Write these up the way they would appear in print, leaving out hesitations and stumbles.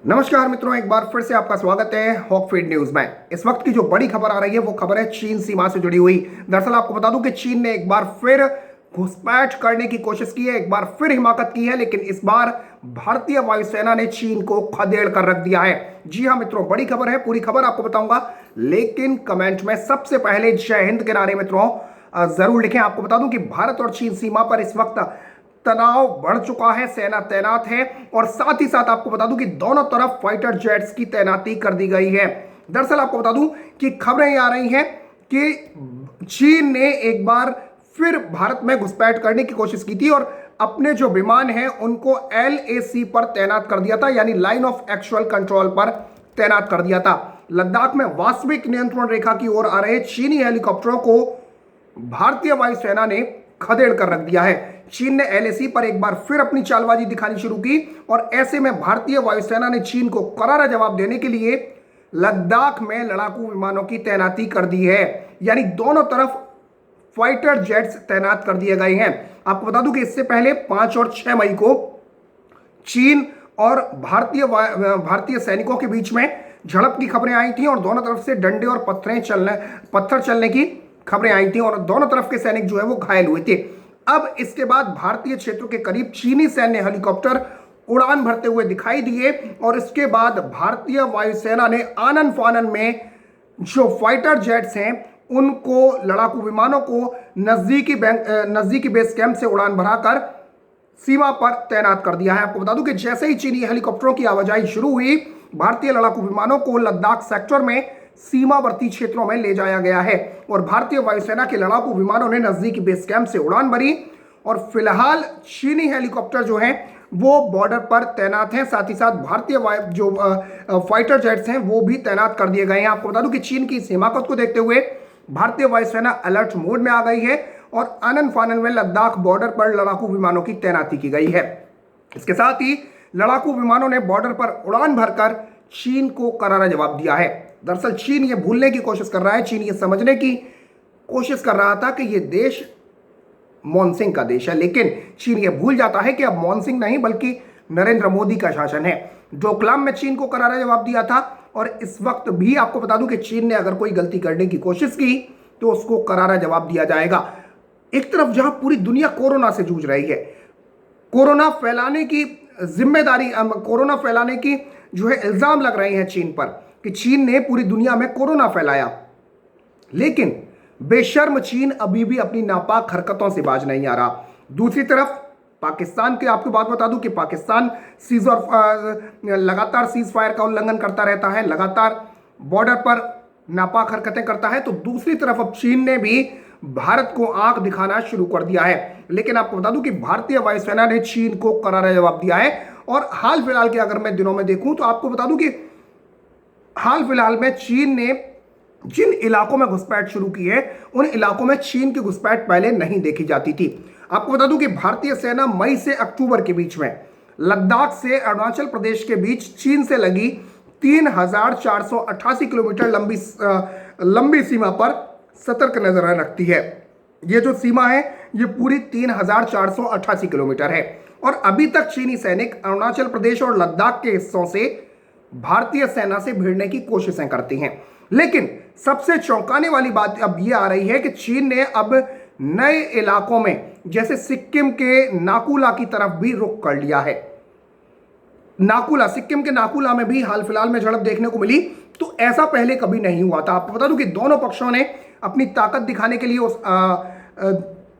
नमस्कार मित्रों, एक बार फिर से आपका स्वागत है हॉकफीड न्यूज में। इस वक्त की जो बड़ी खबर आ रही है वो खबर है चीन सीमा से जुड़ी हुई। दरअसल आपको बता दूं कि चीन ने एक बार फिर घुसपैठ करने की कोशिश की है, एक बार फिर हिमाकत की है, लेकिन इस बार भारतीय वायुसेना ने चीन को खदेड़ कर रख दिया है। जी हाँ मित्रों, बड़ी खबर है, पूरी खबर आपको बताऊंगा, लेकिन कमेंट में सबसे पहले जय हिंद के नारे मित्रों जरूर लिखें। आपको बता दूं कि भारत और चीन सीमा पर इस वक्त तनाव बढ़ चुका है, सेना तैनात है और साथ ही साथ आपको बता दूं कि दोनों तरफ फाइटर जेट्स की तैनाती कर दी गई है। दरअसल आपको बता दूं कि खबरें आ रही हैं कि चीन ने एक बार फिर भारत में घुसपैठ करने की कोशिश की थी और अपने जो विमान हैं उनको LAC पर तैनात कर दिया था, यानी लाइन ऑफ एक्चुअल कंट्रोल पर तैनात कर दिया था। लद्दाख में वास्तविक नियंत्रण रेखा की ओर आ रहे चीनी हेलीकॉप्टरों को भारतीय वायुसेना ने खदेड़ कर रख दिया है। चीन ने LAC पर एक बार फिर अपनी चालबाजी दिखानी शुरू की और ऐसे में भारतीय वायुसेना ने चीन को करारा जवाब देने के लिए लद्दाख में लड़ाकू विमानों की तैनाती कर दी है, यानी दोनों तरफ फाइटर जेट्स तैनात कर दिए गए हैं। आपको बता दूं कि इससे पहले 5 और 6 मई को चीन और भारतीय सैनिकों के बीच में झड़प की खबरें आई थी और दोनों तरफ से डंडे और पत्थर चलने की खबरें आई थी और दोनों तरफ के सैनिक जो है वो घायल हुए थे। अब इसके बाद भारतीय क्षेत्रों के करीब चीनी सैन्य हेलीकॉप्टर उड़ान भरते हुए दिखाई दिए और इसके बाद भारतीय वायुसेना ने आनन फानन में जो फाइटर जेट्स हैं उनको, लड़ाकू विमानों को नजदीकी बेस कैंप से उड़ान भराकर सीमा पर तैनात कर दिया है। आपको बता दूं कि जैसे ही चीनी हेलीकॉप्टरों की आवाजाही शुरू हुई, भारतीय लड़ाकू विमानों को लद्दाख सेक्टर में सीमावर्ती क्षेत्रों में ले जाया गया है और भारतीय वायुसेना के लड़ाकू विमानों ने नजदीकी बेस कैंप से उड़ान भरी और फिलहाल चीनी हेलीकॉप्टर जो हैं वो बॉर्डर पर तैनात हैं। साथ ही साथ भारतीय जो फाइटर जेट्स हैं वो भी तैनात कर दिए गए हैं। आपको बता दूं कि चीन की इस हिमाकत को देखते हुए भारतीय वायुसेना अलर्ट मोड में आ गई है और आनन फानन में लद्दाख बॉर्डर पर लड़ाकू विमानों की तैनाती की गई है। इसके साथ ही लड़ाकू विमानों ने बॉर्डर पर उड़ान भरकर चीन को करारा जवाब दिया है। दरअसल चीन ये भूलने की कोशिश कर रहा है, चीन ये समझने की कोशिश कर रहा था कि ये देश मॉनसिंह का देश है, लेकिन चीन ये भूल जाता है कि अब मॉनसिंह नहीं बल्कि नरेंद्र मोदी का शासन है। डोकलाम में चीन को करारा जवाब दिया था और इस वक्त भी आपको बता दूं कि चीन ने अगर कोई गलती करने की कोशिश की तो उसको करारा जवाब दिया जाएगा। एक तरफ जहां पूरी दुनिया कोरोना से जूझ रही है, कोरोना फैलाने की जिम्मेदारी, कोरोना फैलाने की जो है इल्जाम लग रहे हैं चीन पर कि चीन ने पूरी दुनिया में कोरोना फैलाया, लेकिन बेशर्म चीन अभी भी अपनी नापाक हरकतों से बाज नहीं आ रहा। दूसरी तरफ पाकिस्तान की आपको बात बता दूं कि पाकिस्तान लगातार सीज फायर का उल्लंघन करता रहता है, लगातार बॉर्डर पर नापाक हरकतें करता है। तो दूसरी तरफ अब चीन ने भी भारत को आंख दिखाना शुरू कर दिया है, लेकिन आपको बता दूं कि भारतीय वायुसेना ने चीन को करारा जवाब दिया है। और हाल फिलहाल के अगर मैं दिनों में देखूं तो आपको बता दूं कि हाल फिलहाल में चीन ने जिन इलाकों में घुसपैठ शुरू की है उन इलाकों में चीन की घुसपैठ पहले नहीं देखी जाती थी। आपको बता दूं कि भारतीय सेना मई से अक्टूबर के बीच में लद्दाख से अरुणाचल प्रदेश के बीच चीन से लगी 3,488 किलोमीटर लंबी सीमा पर सतर्क नजर रखती है। ये जो सीमा है ये पूरी 3,488 किलोमीटर है और अभी तक चीनी सैनिक अरुणाचल प्रदेश और लद्दाख के हिस्सों से भारतीय सेना से भिड़ने की कोशिशें करती हैं। लेकिन सबसे चौंकाने वाली बात अब यह आ रही है कि चीन ने अब नए इलाकों में जैसे सिक्किम के नाकुला की तरफ भी रुख कर लिया है। सिक्किम के नाकुला में भी हाल फिलहाल में झड़प देखने को मिली, तो ऐसा पहले कभी नहीं हुआ था। आपको बता दूं कि दोनों पक्षों ने अपनी ताकत दिखाने के लिए उस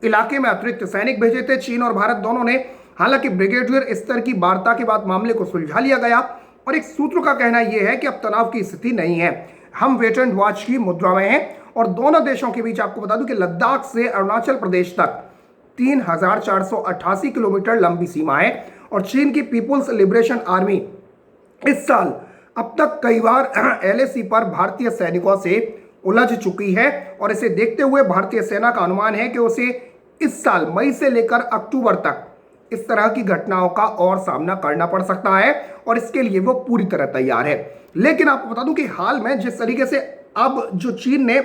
इलाके में अतिरिक्त सैनिक भेजे थे, चीन और भारत दोनों ने। हालांकि ब्रिगेडियर स्तर की वार्ता के बाद मामले को सुलझा लिया गया और एक सूत्र का कहना यह है कि अब तनाव की स्थिति नहीं है, हम वेट एंड वॉच की मुद्रा में हैं और दोनों देशों के बीच आपको बता दूं कि लद्दाख से अरुणाचल प्रदेश तक 3,488 किलोमीटर लंबी सीमा है और चीन की पीपुल्स लिबरेशन आर्मी इस साल अब तक कई बार LAC पर भारतीय सैनिकों से उलझ चुकी है और इसे देखते हुए भारतीय सेना का अनुमान है कि उसे इस साल मई से लेकर अक्टूबर तक इस तरह की घटनाओं का और सामना करना पड़ सकता है और इसके लिए वो पूरी तरह तैयार है। लेकिन आपको बता दूं कि हाल में जिस तरीके से अब जो चीन ने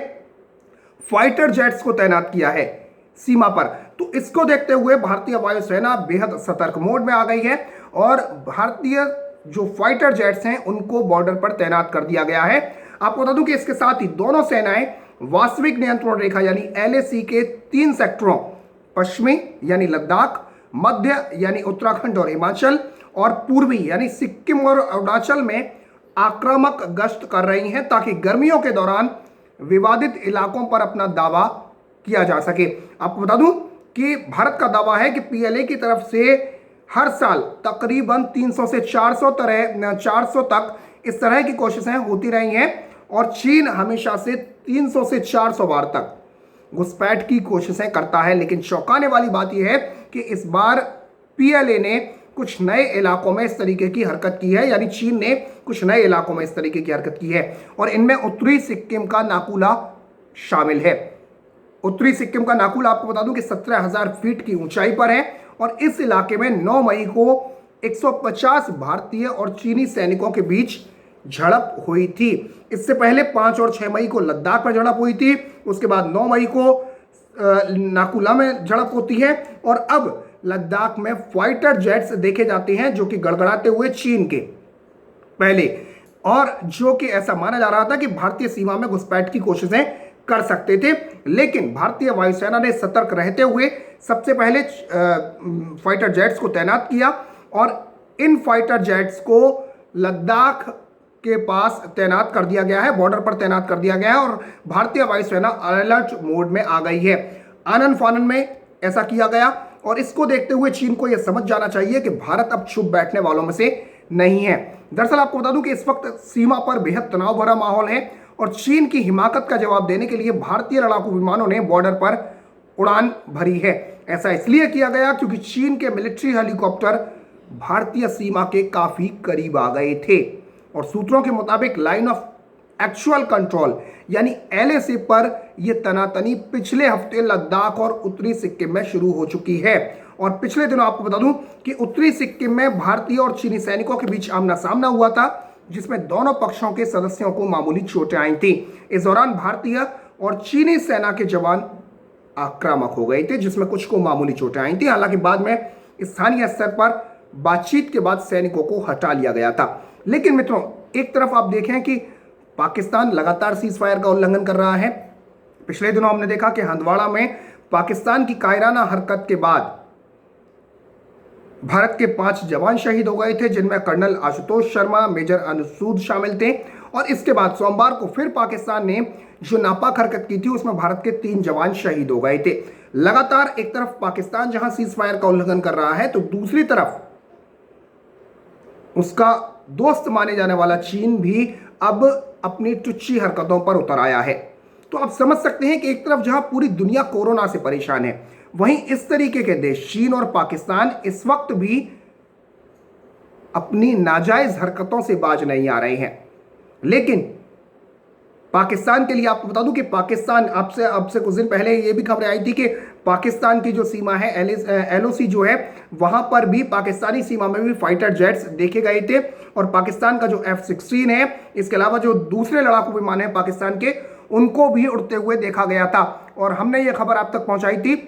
फाइटर जेट्स को तैनात किया है सीमा पर, तो इसको देखते हुए भारतीय वायुसेना बेहद सतर्क मोड में आ गई है और भारतीय जो फाइटर जेट्स हैं उनको बॉर्डर पर तैनात कर दिया गया है। आपको बता दूं कि इसके साथ ही दोनों सेनाएं वास्तविक नियंत्रण रेखा यानी एलएसी के 3 सेक्टरों पश्चिमी यानी लद्दाख, मध्य यानी उत्तराखंड और हिमाचल, और पूर्वी यानी सिक्किम और अरुणाचल में आक्रामक गश्त कर रही हैं ताकि गर्मियों के दौरान विवादित इलाकों पर अपना दावा किया जा सके। आपको बता दूं कि भारत का दावा है कि पीएलए की तरफ से हर साल तकरीबन 300 से 400 तक इस तरह की कोशिशें होती रही हैं और चीन हमेशा से 300 से 400 बार तक घुसपैठ की कोशिशें करता है। लेकिन चौंकाने वाली बात यह है कि इस बार पीएलए ने कुछ नए इलाकों में इस तरीके की हरकत की है, यानी चीन ने कुछ नए इलाकों में इस तरीके की हरकत की है और इनमें उत्तरी सिक्किम का नाकुला शामिल है। उत्तरी सिक्किम का नाकुला आपको बता दूं कि 17,000 फीट की ऊंचाई पर है और इस इलाके में 9 मई को 150 भारतीय और चीनी सैनिकों के बीच झड़प हुई थी। इससे पहले 5 और 6 मई को लद्दाख में झड़प हुई थी, उसके बाद 9 मई को नाकुला में झड़प होती है और अब लद्दाख में फाइटर जेट्स देखे जाते हैं जो कि गड़गड़ाते हुए चीन के पहले, और जो कि ऐसा माना जा रहा था कि भारतीय सीमा में घुसपैठ की कोशिशें कर सकते थे। लेकिन भारतीय वायुसेना ने सतर्क रहते हुए सबसे पहले फाइटर जेट्स को तैनात किया और इन फाइटर जेट्स को लद्दाख के पास तैनात कर दिया गया है, बॉर्डर पर तैनात कर दिया गया है और भारतीय वायुसेना अलर्ट मोड में आ गई है। आनन फानन में ऐसा किया गया और इसको देखते हुए चीन को यह समझ जाना चाहिए कि भारत अब चुप बैठने वालों में से नहीं है। दरअसल आपको बता दूं कि इस वक्त सीमा पर बेहद तनाव भरा माहौल है और चीन की हिमाकत का जवाब देने के लिए भारतीय लड़ाकू विमानों ने बॉर्डर पर उड़ान भरी है। ऐसा इसलिए किया गया क्योंकि चीन के मिलिट्री हेलीकॉप्टर भारतीय सीमा के काफी करीब आ गए थे और सूत्रों के मुताबिक लाइन ऑफ एक्चुअल कंट्रोल यानी एलएसी पर यह तनातनी पिछले हफ्ते लद्दाख और उत्तरी सिक्किम में शुरू हो चुकी है। और पिछले दिनों आपको बता दूं कि उत्तरी सिक्किम में भारतीय और चीनी सैनिकों के बीच आमना सामना हुआ था जिसमें दोनों पक्षों के सदस्यों को मामूली चोटें आई थी। इस दौरान भारतीय और चीनी सेना के जवान आक्रामक हो गए थे जिसमें कुछ को मामूली चोटें आई थी। हालांकि बाद में स्थानीय स्तर पर बातचीत के बाद सैनिकों को हटा लिया गया था। लेकिन मित्रों, एक तरफ आप देखें कि पाकिस्तान लगातार सीज फायर का उल्लंघन कर रहा है। पिछले दिनों हमने देखा कि हंदवाड़ा में पाकिस्तान की कायराना हरकत के बाद भारत के 5 जवान शहीद हो गए थे जिनमें कर्नल आशुतोष शर्मा, मेजर अनुसूद शामिल थे। और इसके बाद सोमवार को फिर पाकिस्तान ने जो नापाक हरकत की थी उसमें भारत के 3 जवान शहीद हो गए थे। लगातार एक तरफ पाकिस्तान जहां सीज फायर का उल्लंघन कर रहा है तो दूसरी तरफ उसका दोस्त माने जाने वाला चीन भी अब अपनी टुच्ची हरकतों पर उतर आया है। तो आप समझ सकते हैं कि एक तरफ जहां पूरी दुनिया कोरोना से परेशान है, वहीं इस तरीके के देश चीन और पाकिस्तान इस वक्त भी अपनी नाजायज हरकतों से बाज नहीं आ रहे हैं। लेकिन पाकिस्तान के लिए आपको बता दूं कि पाकिस्तान अब से कुछ दिन पहले ये भी खबरें आई थी कि पाकिस्तान की जो सीमा है एलओसी जो है वहां पर भी पाकिस्तानी सीमा में भी फाइटर जेट्स देखे गए थे और पाकिस्तान का जो F-16 है, इसके अलावा जो दूसरे लड़ाकू विमान है पाकिस्तान के, उनको भी उड़ते हुए देखा गया था और हमने ये खबर आप तक पहुंचाई थी।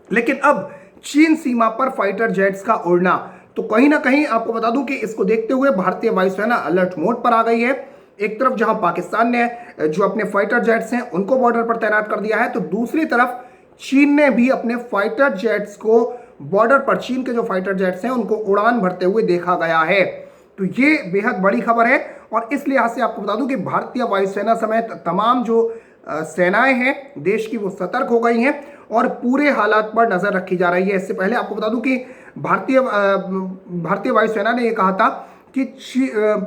लेकिन अब चीन सीमा पर फाइटर जेट्स का उड़ना, तो कहीं ना कहीं आपको बता दूं कि इसको देखते हुए भारतीय वायुसेना अलर्ट मोड पर आ गई है। एक तरफ जहां पाकिस्तान ने जो अपने फाइटर जेट्स हैं उनको बॉर्डर पर तैनात कर दिया है, तो दूसरी तरफ चीन ने भी अपने फाइटर जेट्स को बॉर्डर पर, चीन के जो फाइटर जेट्स हैं उनको उड़ान भरते हुए देखा गया है। तो ये बेहद बड़ी खबर है और इस लिहाज से आपको बता दूं कि भारतीय वायुसेना समेत तमाम जो सेनाएं हैं देश की वो सतर्क हो गई हैं और पूरे हालात पर नजर रखी जा रही है। इससे पहले आपको बता दूं कि भारतीय वायुसेना ने यह कहा था कि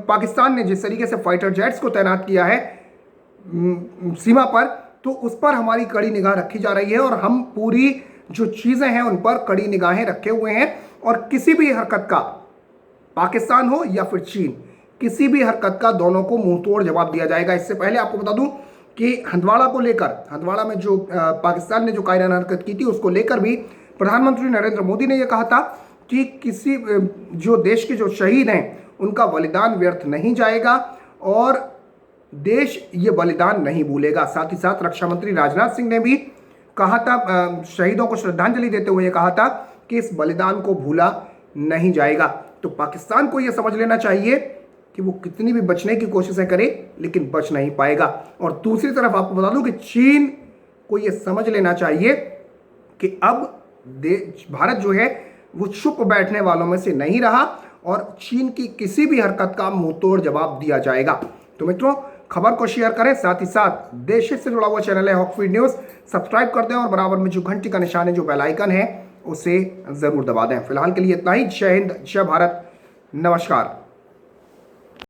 पाकिस्तान ने जिस तरीके से फाइटर जेट्स को तैनात किया है सीमा पर, तो उस पर हमारी कड़ी निगाह रखी जा रही है और हम पूरी जो चीजें हैं उन पर कड़ी निगाहें रखे हुए हैं और किसी भी हरकत का, पाकिस्तान हो या फिर चीन, किसी भी हरकत का दोनों को मुंह तोड़ जवाब दिया जाएगा। इससे पहले आपको बता दूं कि हंदवाड़ा को लेकर, हंदवाड़ा में जो पाकिस्तान ने जो कायराना हरकत की थी उसको लेकर भी प्रधानमंत्री नरेंद्र मोदी ने यह कहा था कि किसी जो देश के जो शहीद हैं उनका बलिदान व्यर्थ नहीं जाएगा और देश ये बलिदान नहीं भूलेगा। साथ ही साथ रक्षा मंत्री राजनाथ सिंह ने भी कहा था, शहीदों को श्रद्धांजलि देते हुए कहा था कि इस बलिदान को भूला नहीं जाएगा। तो पाकिस्तान को यह समझ लेना चाहिए कि वो कितनी भी बचने की कोशिशें करे लेकिन बच नहीं पाएगा। और दूसरी तरफ आपको बता दूं कि चीन को यह समझ लेना चाहिए कि अब भारत जो है वो चुप बैठने वालों में से नहीं रहा और चीन की किसी भी हरकत का मुंहतोड़ जवाब दिया जाएगा। तो मित्रों, खबर को शेयर करें, साथ ही साथ देश हित से जुड़ा हुआ चैनल है हॉक फीड न्यूज, सब्सक्राइब कर दें और बराबर में जो घंटी का निशान है, जो बेल आइकन है, उसे जरूर दबा दें। फिलहाल के लिए इतना ही। जय हिंद, जय भारत, नमस्कार।